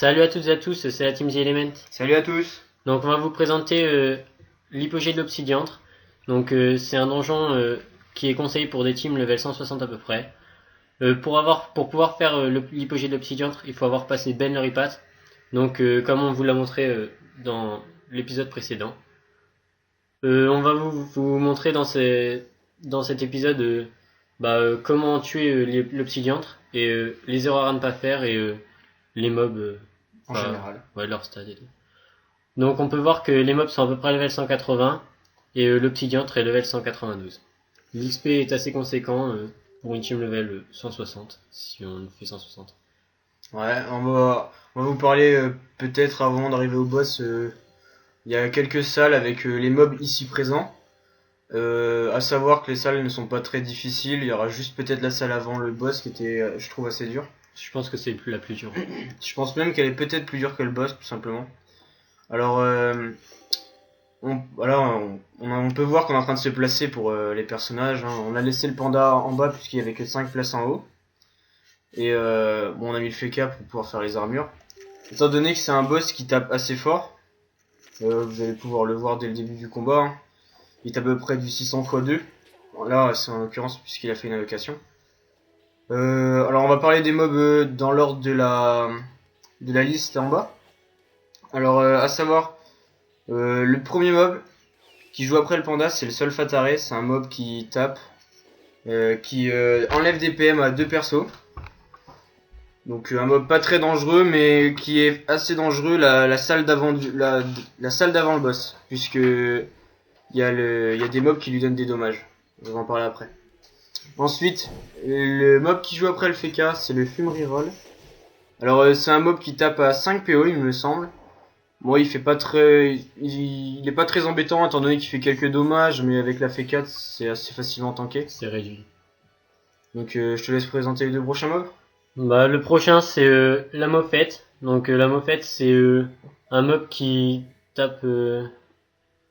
Salut à toutes et à tous, c'est la team The Element. Salut à tous. Donc on va vous présenter l'hypogée de l'Obsidiantre. Donc c'est un donjon qui est conseillé pour des teams level 160 à peu près. Pour pouvoir faire l'hypogée de l'Obsidiantre, il faut avoir passé Ben le Ripat. Donc comme on vous l'a montré dans l'épisode précédent. On va vous montrer dans cet épisode comment tuer l'Obsidiantre et les erreurs à ne pas faire et les mobs En général. Ouais, leur stade et tout. Donc on peut voir que les mobs sont à peu près level 180 et l'Obsidiantre est level 192. L'XP est assez conséquent pour une team level 160 si on fait 160. Ouais, on va vous parler peut-être avant d'arriver au boss. Il y a quelques salles avec les mobs ici présents. À savoir que les salles ne sont pas très difficiles. Il y aura juste peut-être la salle avant le boss qui était, je trouve, assez dure. Je pense que c'est la plus dure. Je pense même qu'elle est peut-être plus dure que le boss, tout simplement. Alors, on peut voir qu'on est en train de se placer pour les personnages. Hein. On a laissé le panda en bas puisqu'il y avait que 5 places en haut. Et on a mis le Feka pour pouvoir faire les armures. Étant donné que c'est un boss qui tape assez fort, vous allez pouvoir le voir dès le début du combat. Hein. Il tape à peu près du 600 x 2. Bon, là, c'est en l'occurrence puisqu'il a fait une invocation. Alors on va parler des mobs dans l'ordre de la liste en bas. Alors à savoir, le premier mob qui joue après le panda, c'est le Solfatare. C'est un mob qui tape, qui enlève des PM à deux persos. Donc un mob pas très dangereux, mais qui est assez dangereux la salle d'avant le boss, puisque il y a des mobs qui lui donnent des dommages. On va en parler après. Ensuite, le mob qui joue après le Feka, c'est le Fumery Roll. Alors c'est un mob qui tape à 5 PO, il me semble. Moi, il est pas très embêtant étant donné qu'il fait quelques dommages, mais avec la Feka, c'est assez facilement tanké. C'est réduit. Donc je te laisse présenter les deux prochains mobs. Le prochain c'est la Moffette. Donc la Moffette c'est un mob qui tape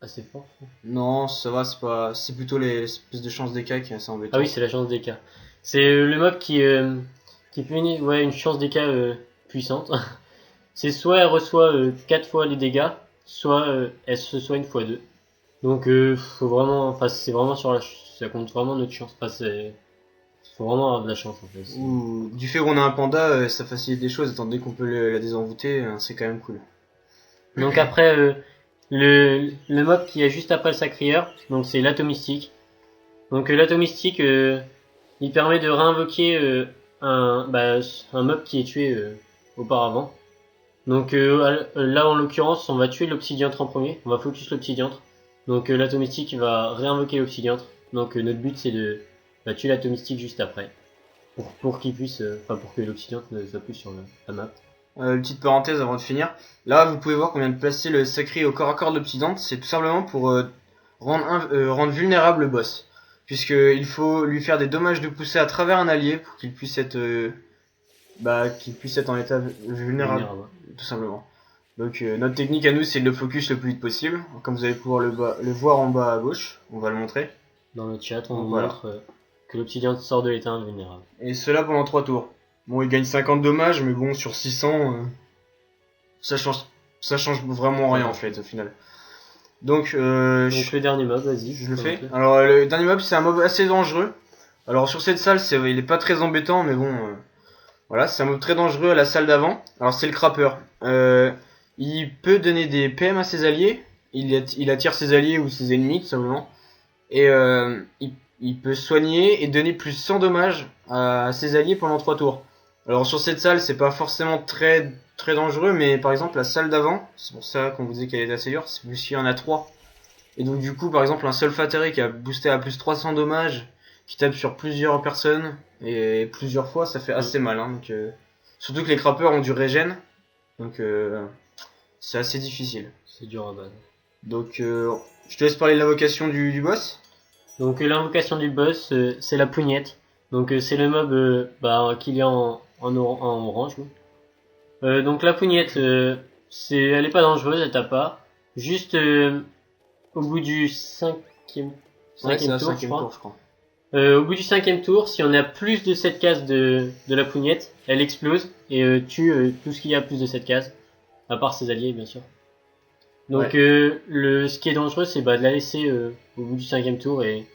assez fort. Non, ça va, c'est plutôt les espèces de chances d'écaille qui est assez embêtant. Ah oui, c'est la chance des cas. C'est le mob qui fait une chance des cas puissante. C'est soit elle reçoit 4 fois les dégâts, soit elle se soigne fois 2. Donc faut vraiment, c'est vraiment ça compte vraiment notre chance. Faut vraiment avoir de la chance en fait. Ou du fait qu'on a un panda, ça facilite des choses étant donné qu'on peut la désenvoûter, c'est quand même cool. Donc après le mob qui est juste après le sacrieur, donc c'est l'atomistique. Donc l'atomistique il permet de réinvoquer un mob qui est tué auparavant. Donc là en l'occurrence on va tuer l'obsidiantre en premier, on va focus l'obsidiantre. Donc l'atomistique va réinvoquer l'obsidiantre. Donc notre but c'est de tuer l'atomistique juste après. Pour qu'il puisse, pour que l'obsidiantre ne soit plus sur la map. Une petite parenthèse avant de finir. Là vous pouvez voir qu'on vient de placer le sacré au corps à corps de l'obsidiantre, c'est tout simplement pour rendre vulnérable le boss. Puisqu'il faut lui faire des dommages de poussée à travers un allié pour qu'il puisse être en état vulnérable. Tout simplement. Donc notre technique à nous c'est de le focus le plus vite possible. Comme vous allez pouvoir le voir en bas à gauche, on va le montrer. Dans le chat on montre que l'obsidiantre sort de l'état invulnérable. Et cela pendant 3 tours. Bon il gagne 50 dommages mais bon sur 600 ça change vraiment rien en fait au final. Donc le dernier mob, vas-y. Je le fais. Alors le dernier mob c'est un mob assez dangereux. Alors sur cette salle il est pas très embêtant mais bon voilà, c'est un mob très dangereux à la salle d'avant. Alors c'est le Crapper. Il peut donner des PM à ses alliés. Il attire ses alliés ou ses ennemis tout simplement. Et il peut soigner et donner plus 100 dommages à ses alliés pendant 3 tours. Alors sur cette salle c'est pas forcément très très dangereux, mais par exemple la salle d'avant, c'est pour ça qu'on vous disait qu'elle est assez dure, c'est puisqu'il y en a 3. Et donc du coup par exemple un Solfatare qui a boosté à plus 300 dommages, qui tape sur plusieurs personnes et plusieurs fois, ça fait assez mal. Hein, donc, surtout que les crappeurs ont du régène, donc c'est assez difficile. C'est dur à battre. Donc je te laisse parler de l'invocation du boss. Donc l'invocation du boss, c'est la pougnette. Donc c'est le mob qu'il y a en orange. Donc la pougnette, elle est pas dangereuse, elle tape pas. Juste au bout du cinquième tour, je crois. Au bout du 5e tour, si on a plus de 7 cases de la pougnette, elle explose et tue tout ce qu'il y a plus de 7 cases, à part ses alliés bien sûr. Donc ce qui est dangereux, c'est de la laisser au bout du 5e tour et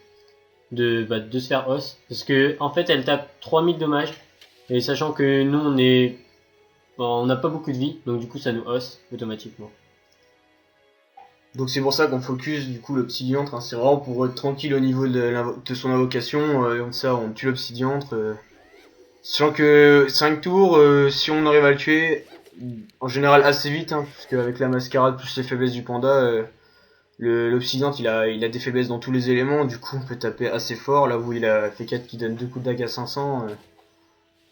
de se faire os. Parce que en fait, elle tape 3000 dommages, et sachant que nous on n'a pas beaucoup de vie, donc du coup ça nous os automatiquement. Donc c'est pour ça qu'on focus du coup l'obsidiantre, hein. C'est vraiment pour être tranquille au niveau de son invocation, comme ça on tue l'obsidiantre. Sachant que 5 tours, si on arrive à le tuer, en général assez vite, hein, parce qu'avec la mascarade plus les faiblesses du panda, l'obsidiantre il a des faiblesses dans tous les éléments, du coup on peut taper assez fort, là où il a fait 4 qui donne 2 coups de dague à 500,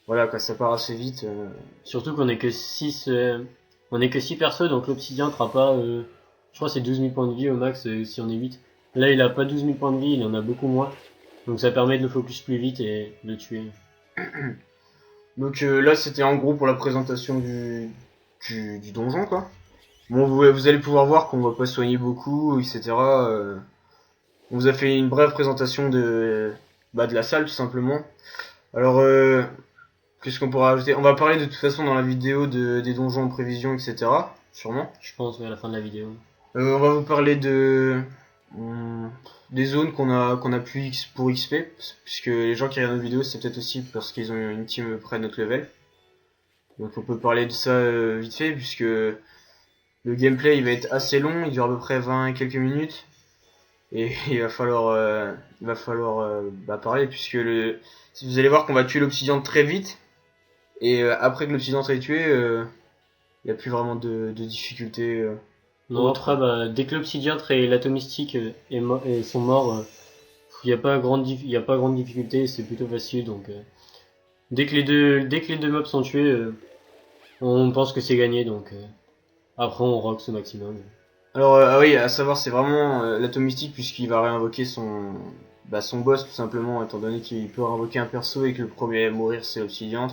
voilà quoi, ça part assez vite. Surtout qu'on est que 6 on est que 6 persos, donc l'obsidian fera pas je crois que c'est 12 000 points de vie au max si on est 8. Là il a pas 12 000 points de vie, il en a beaucoup moins. Donc ça permet de le focus plus vite et de le tuer. Donc là c'était en gros pour la présentation du donjon quoi. Bon vous allez pouvoir voir qu'on va pas soigner beaucoup, etc. On vous a fait une brève présentation de la salle tout simplement. Alors qu'est-ce qu'on pourra ajouter? On va parler de toute façon dans la vidéo des donjons en prévision, etc. Sûrement. Je pense à la fin de la vidéo. On va vous parler hum, des zones qu'on a pu pour XP, puisque les gens qui regardent nos vidéos c'est peut-être aussi parce qu'ils ont une team près de notre level. Donc on peut parler de ça vite fait, puisque le gameplay il va être assez long, il dure à peu près 20 et quelques minutes. Et il va falloir parler, puisque si vous allez voir qu'on va tuer l'obsidian très vite. Et après que l'obsidian est tué, il n'y a plus vraiment de difficulté. Non, après, dès que l'obsidian et l'atomistique sont morts, il n'y a pas grande difficulté, c'est plutôt facile. Donc dès que les deux mobs sont tués, on pense que c'est gagné. Donc après on rock au maximum. Alors ah oui, à savoir c'est vraiment l'atomistique, puisqu'il va réinvoquer son boss tout simplement, étant donné qu'il peut réinvoquer un perso et que le premier à mourir c'est l'obsidian.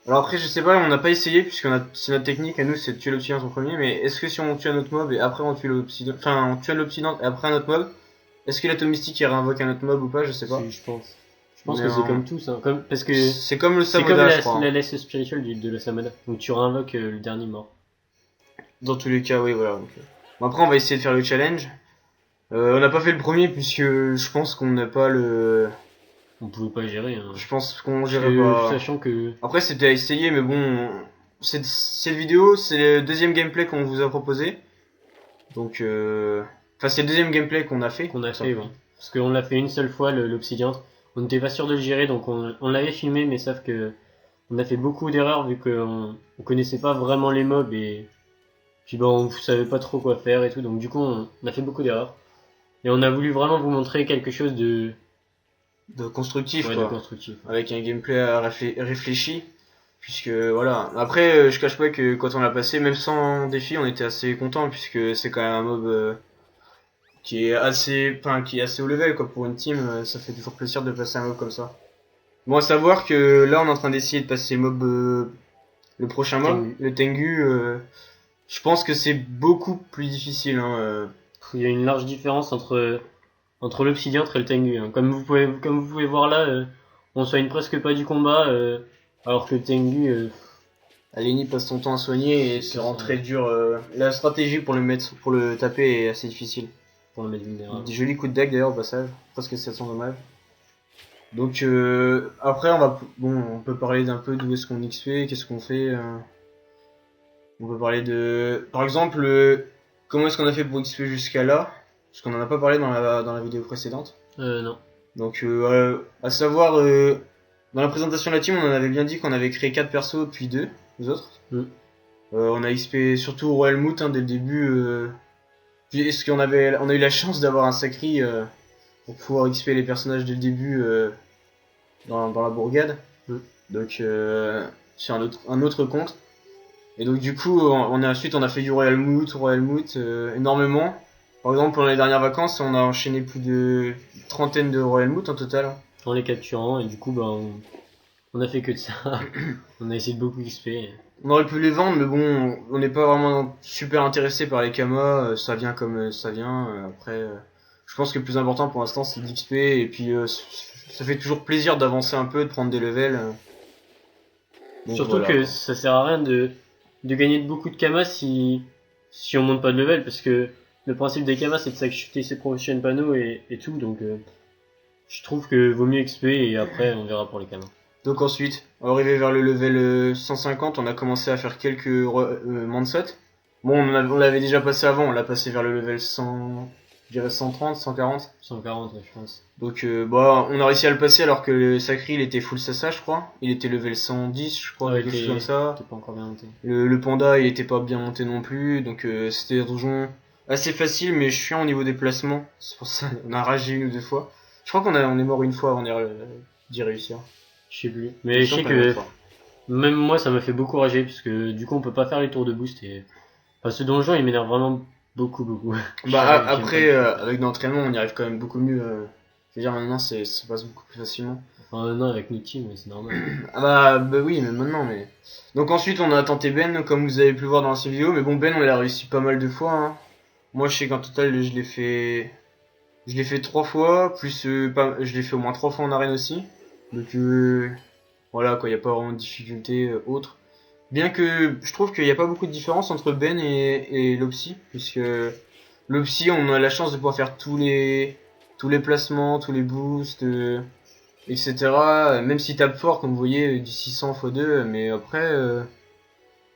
Alors après je sais pas, on n'a pas essayé, c'est notre technique à nous, c'est de tuer l'obsidian en premier, mais est-ce que si on tue un autre mob et après on tue l'obsidian, enfin on tue l'obsidian et après un autre mob, est-ce que l'atomistique il réinvoque un autre mob ou pas, je sais pas. Si, je pense. Je pense que c'est comme tous, hein. Parce que c'est comme le c'est comme Samada, je crois. la laisse spirituelle de la Samada. Donc tu réinvoques le dernier mort. Dans tous les cas, oui, voilà. Donc, bon, après, on va essayer de faire le challenge. On n'a pas fait le premier puisque je pense qu'on n'a pas le. On pouvait pas gérer. Hein. Je pense qu'on gérait pas. Sachant que. Après, c'était à essayer, mais bon, cette vidéo, c'est le deuxième gameplay qu'on vous a proposé. Donc, enfin, c'est le deuxième gameplay qu'on a fait. Oui. Parce qu'on l'a fait une seule fois, l'obsidian. On n'était pas sûr de le gérer, donc on l'avait filmé, mais sauf que on a fait beaucoup d'erreurs vu qu'on connaissait pas vraiment les mobs et puis on savait pas trop quoi faire et tout. Donc du coup, on a fait beaucoup d'erreurs. Et on a voulu vraiment vous montrer quelque chose de constructif, quoi. De constructif. Avec un gameplay réfléchi. Puisque voilà. Après, je cache pas que quand on l'a passé, même sans défi, on était assez content, puisque c'est quand même un mob qui est assez haut level, quoi. Pour une team, ça fait toujours plaisir de passer un mob comme ça. Bon, à savoir que là, on est en train d'essayer de passer le prochain mob, le Tengu. Je pense que c'est beaucoup plus difficile. Hein. Il y a une large différence entre l'obsidian et le Tengu. Hein. Comme vous pouvez voir là, on soigne presque pas du combat, alors que le Tengu. Aleni passe son temps à soigner et c'est rend très dur. La stratégie pour le taper est assez difficile. Pour le mettre vulnérable. Des jolis coups de dague d'ailleurs au passage, presque 700 dommages. Donc après on peut parler d'un peu d'où est-ce qu'on XP, qu'est-ce qu'on fait. On peut parler de, par exemple, comment est-ce qu'on a fait pour XP jusqu'à là, parce qu'on en a pas parlé dans la vidéo précédente. Non. Donc à savoir, dans la présentation de la team, on en avait bien dit qu'on avait créé 4 persos puis 2 autres. On a XP surtout Royal Moot dès le début. Est-ce qu'on a eu la chance d'avoir un sacri pour pouvoir XP les personnages dès le début dans la bourgade. Donc c'est un autre compte. Et donc du coup ensuite on a fait du Royal Moot énormément. Par exemple pendant les dernières vacances on a enchaîné plus de trentaine de Royal Moot en total. En les capturant et du coup on a fait que de ça. On a essayé de beaucoup XP. On aurait pu les vendre mais bon on n'est pas vraiment super intéressé par les kamas, ça vient comme ça vient. Après Je pense que le plus important pour l'instant c'est d'XP et puis ça fait toujours plaisir d'avancer un peu, de prendre des levels. Donc Surtout voilà, que quoi. ça sert à rien de gagner beaucoup de kamas si on monte pas de level, parce que le principe des kamas c'est de s'acheter ses prochains panneaux et tout, donc je trouve que vaut mieux XP et après on verra pour les kamas. Donc ensuite, arrivé vers le level 150, on a commencé à faire quelques mansets. Bon, on l'avait déjà passé avant, on l'a passé vers le level 100, je dirais 130, 140. 140 ouais, je pense. Donc bah, on a réussi à le passer alors que le Sacri il était full Sasa, je crois. Il était level 110, je crois, Ouais, quelque chose comme ça. t'es pas encore bien monté. Le panda il était pas bien monté non plus, donc c'était un donjon assez facile mais chiant au niveau des placements. C'est pour ça qu'on a ragé une ou deux fois. Je crois on est mort une fois avant d'y réussir. Je sais plus. Il me Mais je semble sais qu'on est mort une que fois. même moi ça m'a fait beaucoup rager, parce que du coup on peut pas faire les tours de boost et... Enfin ce donjon il m'énerve vraiment beaucoup. Bah J'aime pas après du tout. avec de l'entraînement on y arrive quand même beaucoup mieux. Je veux dire maintenant ça passe beaucoup plus facilement. Enfin non avec notre team, mais c'est normal. Bah oui mais maintenant mais. Donc ensuite on a tenté Ben comme vous avez pu le voir dans ces vidéos mais bon Ben on l'a réussi pas mal de fois. Hein. Moi je sais qu'en total je l'ai fait 3 fois plus je l'ai fait au moins 3 fois en arène aussi. Donc voilà quoi y a pas vraiment de difficulté autre. Bien que je trouve qu'il n'y a pas beaucoup de différence entre Ben et Lopsy puisque Lopsy, on a la chance de pouvoir faire tous les placements, tous les boosts, etc. Même s'il tape fort, comme vous voyez, du 600 x 2, mais après,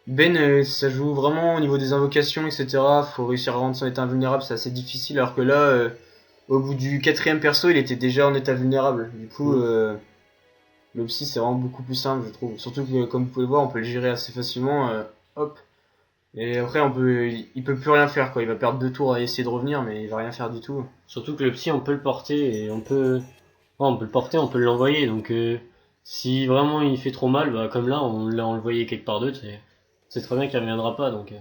Ben, ça joue vraiment au niveau des invocations, etc. Faut réussir à rendre son état invulnérable, c'est assez difficile, alors que là, au bout du quatrième perso, il était déjà en état vulnérable. Du coup, Mm. Lopsy, c'est vraiment beaucoup plus simple, je trouve. Surtout que, comme vous pouvez le voir, on peut le gérer assez facilement. Hop, et après, il peut plus rien faire, quoi. Il va perdre 2 tours à essayer de revenir, mais il va rien faire du tout. Surtout que le psy on peut le porter et on peut le porter, on peut l'envoyer, donc si vraiment il fait trop mal, bah comme là on l'a envoyé quelque part d'autre, c'est très bien qu'il reviendra pas, donc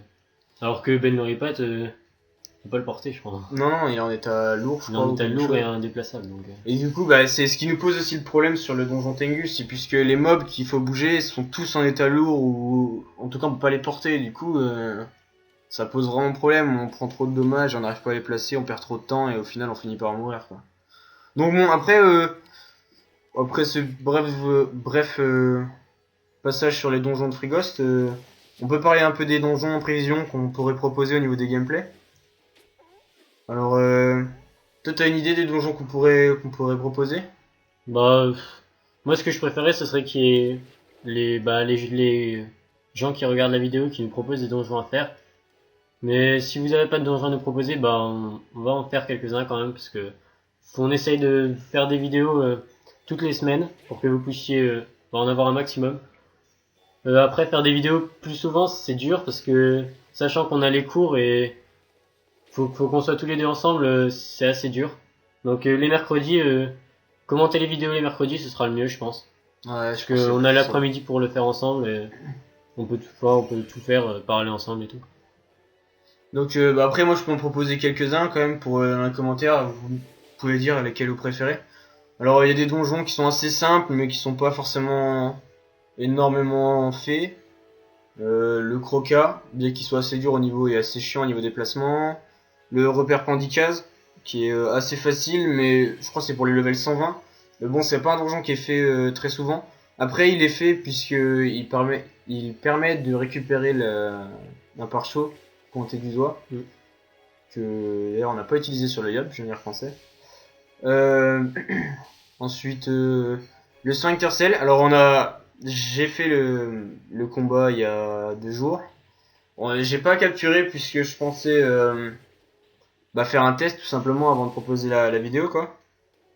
alors que Ben Moripat on peut pas le porter je crois. Non, non, il est en état lourd, je Il est crois, en ou état quelque lourd chose. et indéplaçable, donc Et du coup, bah, c'est ce qui nous pose aussi le problème sur le donjon Tengus, c'est puisque les mobs qu'il faut bouger sont tous en état lourd, ou en tout cas on peut pas les porter, du coup, ça pose vraiment problème, on prend trop de dommages, on n'arrive pas à les placer, on perd trop de temps, et au final on finit par mourir, quoi. Donc bon, après ce bref passage sur les donjons de Frigost, on peut parler un peu des donjons en prévision qu'on pourrait proposer au niveau des gameplays. Alors, toi t'as une idée des donjons qu'on pourrait proposer? bah moi ce que je préférais ce serait qu'il y ait les gens qui regardent la vidéo qui nous proposent des donjons à faire. Mais si vous avez pas de donjons à nous proposer, bah on va en faire quelques-uns quand même, parce que on essaye de faire des vidéos toutes les semaines pour que vous puissiez en avoir un maximum. Après faire des vidéos plus souvent c'est dur parce que sachant qu'on a les cours et faut qu'on soit tous les deux ensemble, c'est assez dur. Donc les mercredis, commenter les vidéos les mercredis ce sera le mieux je pense. Ouais, Parce je pense que c'est qu'on a plus ça. l'après-midi pour le faire ensemble et on peut tout faire, parler ensemble et tout. Donc bah après moi je peux en proposer quelques-uns quand même pour dans les commentaires, vous pouvez dire lesquels vous préférez. Alors il y a des donjons qui sont assez simples mais qui sont pas forcément énormément faits. Le Croca, bien qu'il soit assez dur au niveau et assez chiant au niveau des placements. Le repère Pandicaz, qui est assez facile mais je crois que c'est pour les levels 120. Mais bon c'est pas un donjon qui est fait très souvent. Après il est fait puisque il permet de récupérer un pare-chaud pointé du doigt Mm. que d'ailleurs on n'a pas utilisé sur le Yob, je viens d'y repenser. Ensuite, le Sphincter Cell. Alors j'ai fait le combat il y a 2 jours. Bon, j'ai pas capturé puisque je pensais faire un test tout simplement avant de proposer la vidéo quoi.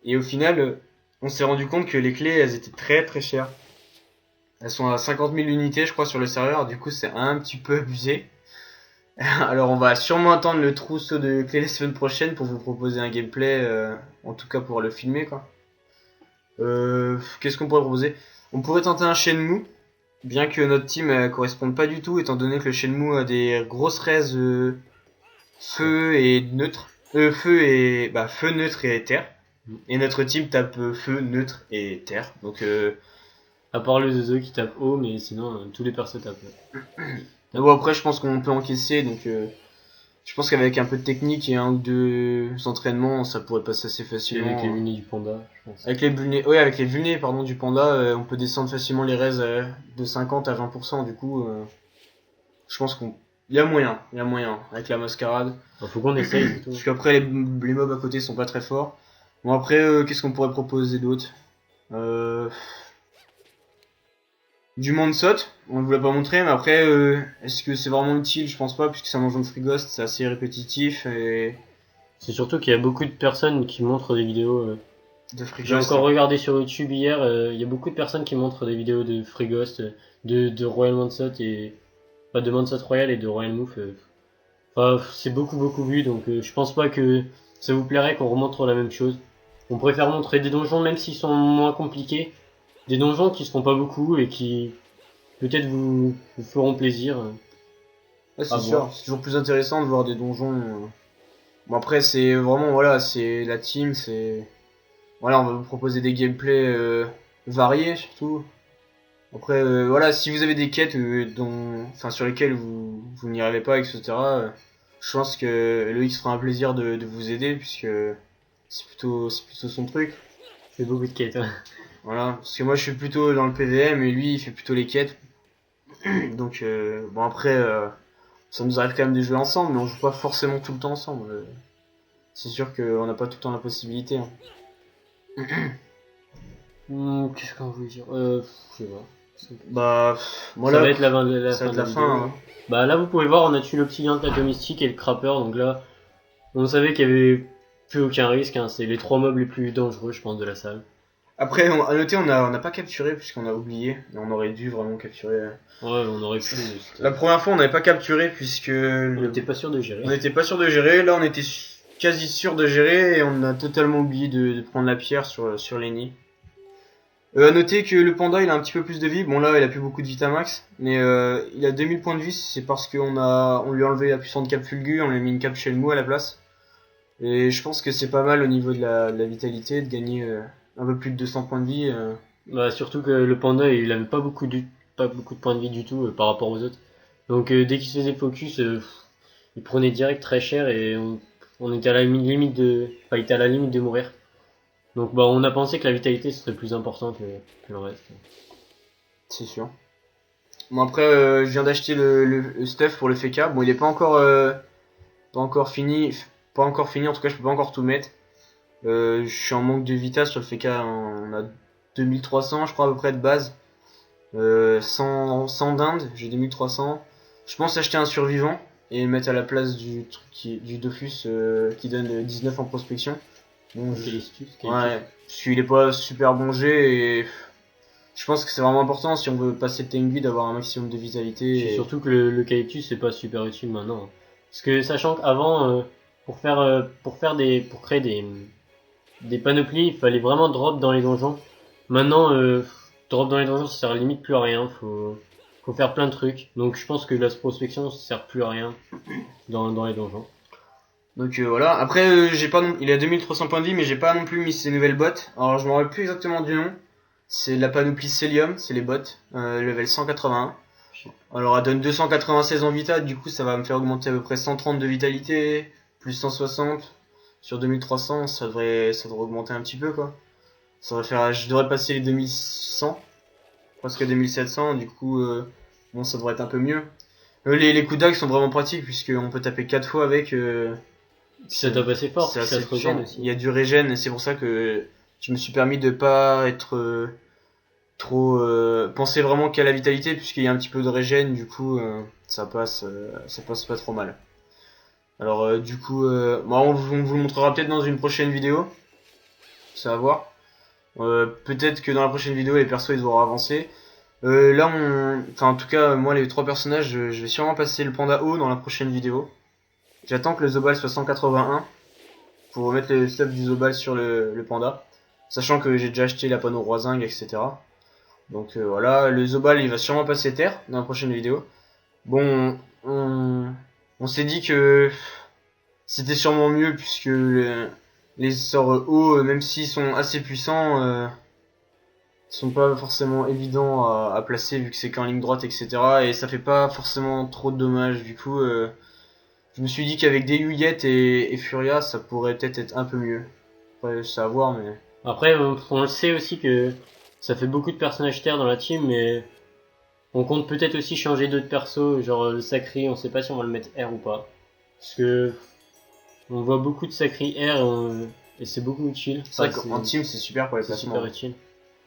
Et au final, on s'est rendu compte que les clés elles étaient très très chères. Elles sont à 50 000 unités je crois sur le serveur, du coup c'est un petit peu abusé. Alors on va sûrement attendre le trousseau de clés la semaine prochaine pour vous proposer un gameplay, en tout cas pour le filmer quoi. Qu'est-ce qu'on pourrait proposer? On pourrait tenter un Shenmue, bien que notre team corresponde pas du tout, étant donné que le Shenmue a des grosses raises feu et neutre. Feu, neutre et terre. Et notre team tape feu, neutre et terre. Donc À part le Zozo qui tape haut, mais sinon tous les persos tapent. bon après je pense qu'on peut encaisser donc Je pense qu'avec un peu de technique et un ou deux entraînements, ça pourrait passer assez Et facilement. avec les lunettes du panda, je pense. Avec les vulnés, ouais, avec les vulnés, pardon, du panda, on peut descendre facilement les raises de 50 à 20%, du coup, je pense il y a moyen, avec la mascarade. Faut qu'on essaye, c'est tout. Parce qu'après, les mobs à côté sont pas très forts. Bon, après, qu'est-ce qu'on pourrait proposer d'autre euh... Du Mansot, on ne vous l'a pas montré, mais après, est-ce que c'est vraiment utile? Je pense pas, puisque c'est un donjon de Frigost, c'est assez répétitif, et C'est surtout qu'il y a beaucoup de personnes qui montrent des vidéos. de J'ai Frigost. encore regardé sur YouTube hier, il y a beaucoup de personnes qui montrent des vidéos de Freeghost, de Royal Mansot et pas de Mansot Royal et de Royal Mouf. Enfin, c'est beaucoup vu, donc je pense pas que ça vous plairait qu'on remontre la même chose. On préfère montrer des donjons même s'ils sont moins compliqués, des donjons qui se font pas beaucoup et qui peut-être vous feront plaisir. Ouais, À c'est sûr, voir. c'est toujours plus intéressant de voir des donjons. Bon, après, c'est vraiment, voilà, c'est la team, c'est. Voilà, on va vous proposer des gameplays variés, surtout. Après, voilà, si vous avez des quêtes enfin, sur lesquelles vous n'y arrivez pas, etc., je pense que Loïc se fera un plaisir de vous aider, puisque c'est plutôt son truc. C'est beaucoup de quêtes. Voilà, parce que moi je suis plutôt dans le PVM et lui il fait plutôt les quêtes. Donc, bon, après, ça nous arrive quand même de jouer ensemble, mais on joue pas forcément tout le temps ensemble. C'est sûr qu'on n'a pas tout le temps la possibilité. Hein. Qu'est-ce qu'on veut dire je sais pas. Bah, moi Ça là, va être la ça va fin être de la la fin. vidéo. Hein. Bah là vous pouvez voir on a tué l'obsidian de la domestique et le crapper donc là on savait qu'il y avait plus aucun risque hein. C'est les trois mobs les plus dangereux je pense de la salle. Après, à noter, on n'a pas capturé puisqu'on a oublié. Et on aurait dû vraiment capturer. Ouais on aurait pu. La première fois, on n'avait pas capturé puisque On n'était pas sûr de gérer. on n'était pas sûr de gérer. Là, on était quasi sûr de gérer et on a totalement oublié de prendre la pierre sur les nids. À noter que le panda il a un petit peu plus de vie. Bon là il a plus beaucoup de Vitamax, mais il a 2000 points de vie. C'est parce on lui a enlevé la puissante cape Fulgu, on lui a mis une cape Shenmue à la place. Et je pense que c'est pas mal au niveau de la vitalité de gagner un peu plus de 200 points de vie. Bah surtout que le panda il avait pas beaucoup de points de vie du tout par rapport aux autres. Donc dès qu'il se faisait focus il prenait direct très cher et on était à la limite de. Enfin il était à la limite de mourir. Donc bah on a pensé que la vitalité serait plus important que le reste. C'est sûr. Bon après je viens d'acheter le stuff pour le FK. Bon il est pas encore fini. Pas encore fini, en tout cas je peux pas encore tout mettre. Je suis en manque de vita sur le FK. On a 2300 je crois à peu près de base. 100 d'Inde, j'ai 2300. Je pense acheter un survivant et mettre à la place du truc du Dofus qui donne 19 en prospection. Bon, ouais, parce qu'il est pas super bon jet et je pense que c'est vraiment important si on veut passer le Tengu d'avoir un maximum de vitalité. Et surtout que le calyptus c'est pas super utile maintenant. Parce que sachant qu'avant pour créer des panoplies, il fallait vraiment drop dans les donjons. Maintenant drop dans les donjons ça sert limite plus à rien, faut faire plein de trucs. Donc je pense que la prospection ça sert plus à rien dans les donjons. Donc voilà, après il a 2300 points de vie mais j'ai pas non plus mis ses nouvelles bottes. Alors je me rappelle plus exactement du nom. C'est la panoplie Celium, c'est les bottes, level 181. Alors elle donne 296 en vita, du coup ça va me faire augmenter à peu près 130 de vitalité, plus 160 sur 2300, ça devrait augmenter un petit peu quoi. Je devrais passer les 2100, presque 2700, du coup bon ça devrait être un peu mieux. Les coups dague sont vraiment pratiques puisqu'on peut taper 4 fois avec. Ça tape assez fort, c'est ça assez se régène puissant. aussi. Il y a du régène et c'est pour ça que je me suis permis de pas être trop penser vraiment qu'à la vitalité puisqu'il y a un petit peu de régène, du coup ça passe pas trop mal. Alors du coup bon, on vous le montrera peut-être dans une prochaine vidéo, ça va voir. Peut-être que dans la prochaine vidéo les persos ils auront avancé. Là enfin en tout cas moi les trois personnages je vais sûrement passer le panda haut dans la prochaine vidéo. J'attends que le Zobal soit 181 pour mettre le stuff du Zobal sur le panda, sachant que j'ai déjà acheté la panneau Roising, etc. Donc voilà, le Zobal il va sûrement passer terre dans la prochaine vidéo. Bon, on s'est dit que c'était sûrement mieux puisque les sorts hauts, même s'ils sont assez puissants, sont pas forcément évidents à placer vu que c'est qu'en ligne droite, etc. Et ça fait pas forcément trop de dommages. Du coup, Je me suis dit qu'avec des Yuget et Furia, ça pourrait peut-être être un peu mieux. Après, c'est à voir, mais... Après, on le sait aussi que ça fait beaucoup de personnages terre dans la team, mais on compte peut-être aussi changer d'autres persos, genre le Sacri, on sait pas si on va le mettre R ou pas. Parce que on voit beaucoup de Sacri R et c'est beaucoup utile. C'est vrai qu'en team, c'est super pour les c'est placements. super utile.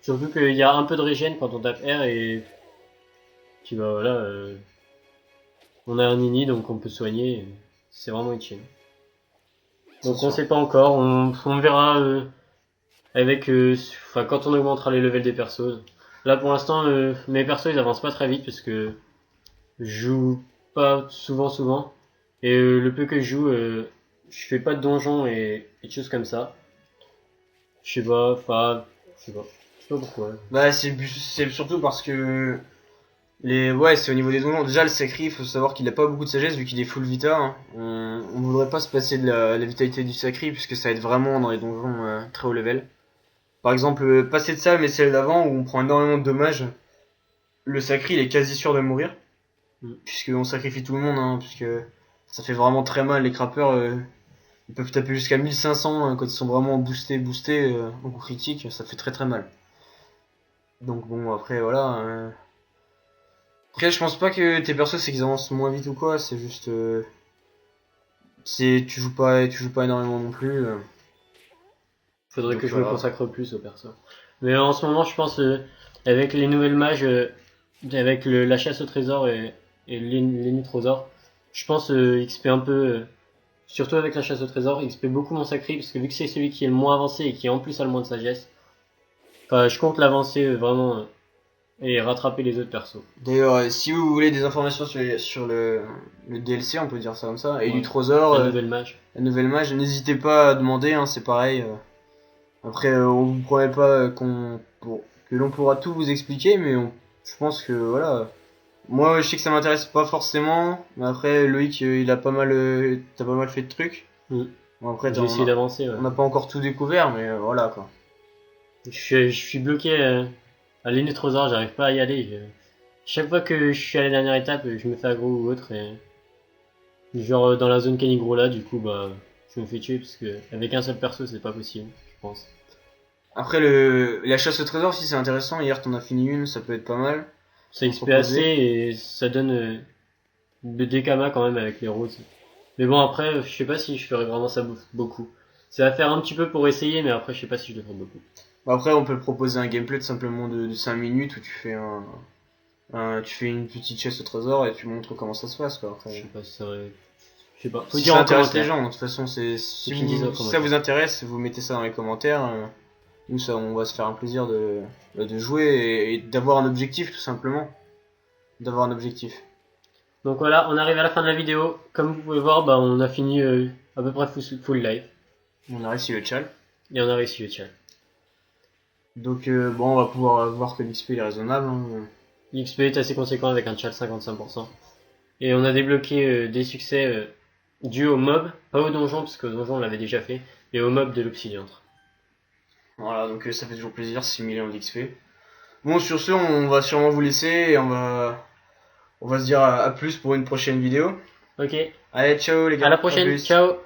Surtout qu'il y a un peu de régène quand on tape R et puis bah voilà, on a un Nini donc on peut soigner, c'est vraiment utile. Donc on sait pas encore, on verra avec, enfin quand on augmentera les levels des persos. Là pour l'instant, mes persos ils avancent pas très vite parce que je joue pas souvent et le peu que je joue, je fais pas de donjons et de choses comme ça. Je sais pas, enfin, je sais pas pourquoi. Bah, c'est surtout parce que... Ouais, c'est au niveau des donjons. Déjà, le Sacri, faut savoir qu'il a pas beaucoup de sagesse vu qu'il est full vita. Hein. On voudrait pas se passer de la vitalité du Sacri puisque ça aide vraiment dans les donjons très haut level. Par exemple, passer de ça, mais celle d'avant où on prend énormément de dommages, le Sacri il est quasi sûr de mourir. Puisqu'on sacrifie tout le monde, hein, puisque ça fait vraiment très mal. Les crappers, ils peuvent taper jusqu'à 1500 quand ils sont vraiment boostés en coup critique, ça fait très mal. Donc bon, après voilà. Après, je pense pas que tes persos c'est qu'ils avancent moins vite ou quoi, c'est juste. Tu joues pas énormément non plus. Faudrait Donc que je voilà. me consacre plus au perso. Mais en ce moment, je pense, avec les nouvelles mages, avec la chasse au trésor et les nitrosaures, je pense XP un peu, surtout avec la chasse au trésor, XP beaucoup mon sacré, parce que vu que c'est celui qui est le moins avancé et qui en plus a le moins de sagesse, enfin, je compte l'avancer vraiment et rattraper les autres persos. D'ailleurs, si vous voulez des informations sur le DLC, on peut dire ça comme ça, et Ouais. du Trésor, La nouvelle mage. la nouvelle mage, n'hésitez pas à demander, hein, c'est pareil. Après, on vous promet pas que l'on pourra tout vous expliquer, mais je pense que voilà. Moi, je sais que ça m'intéresse pas forcément, mais après, Loïc, il a pas mal, t'as pas mal fait de trucs. Bon, après, J'ai essayé d'avancer. on n'a pas encore tout découvert, mais voilà quoi. Je suis bloqué à l'Inutrosaure, j'arrive pas à y aller. Chaque fois que je suis à la dernière étape, je me fais aggro ou autre. Et... genre dans la zone Canigro là, du coup, bah, je me fais tuer parce que avec un seul perso, c'est pas possible, je pense. Après, la chasse au trésor aussi, c'est intéressant. Hier, t'en as fini une, ça peut être pas mal. Ça XP assez et ça donne de DKMA quand même avec les roses. Mais bon, après, je sais pas si je ferais vraiment ça beaucoup. C'est à faire un petit peu pour essayer, mais après, je sais pas si je le ferais beaucoup. Bah après, on peut proposer un gameplay de simplement de 5 minutes où tu fais tu fais une petite chasse au trésor et tu montres comment ça se passe quoi. Après, Je sais pas si ça aurait... Je sais pas. Faut si dire ça en intéresse les commentaire. gens, de toute façon, si disent en ça vous intéresse, vous mettez ça dans les commentaires. Nous, ça, on va se faire un plaisir de jouer et d'avoir un objectif tout simplement. D'avoir un objectif. Donc voilà, on arrive à la fin de la vidéo. Comme vous pouvez voir, bah, on a fini à peu près full live. On a réussi le challenge. Et on a réussi le challenge. Donc bon, on va pouvoir voir que l'XP est raisonnable. Hein. L'XP est assez conséquent avec un challenge 55%. Et on a débloqué des succès dus au mob, pas au donjon, parce qu'au donjon on l'avait déjà fait, et au mob de l'obsidiantre. Voilà, donc ça fait toujours plaisir, 6 millions d'XP. Bon, sur ce, on va sûrement vous laisser et on va se dire à plus pour une prochaine vidéo. Ok, Allez, ciao les gars. à la prochaine, ciao.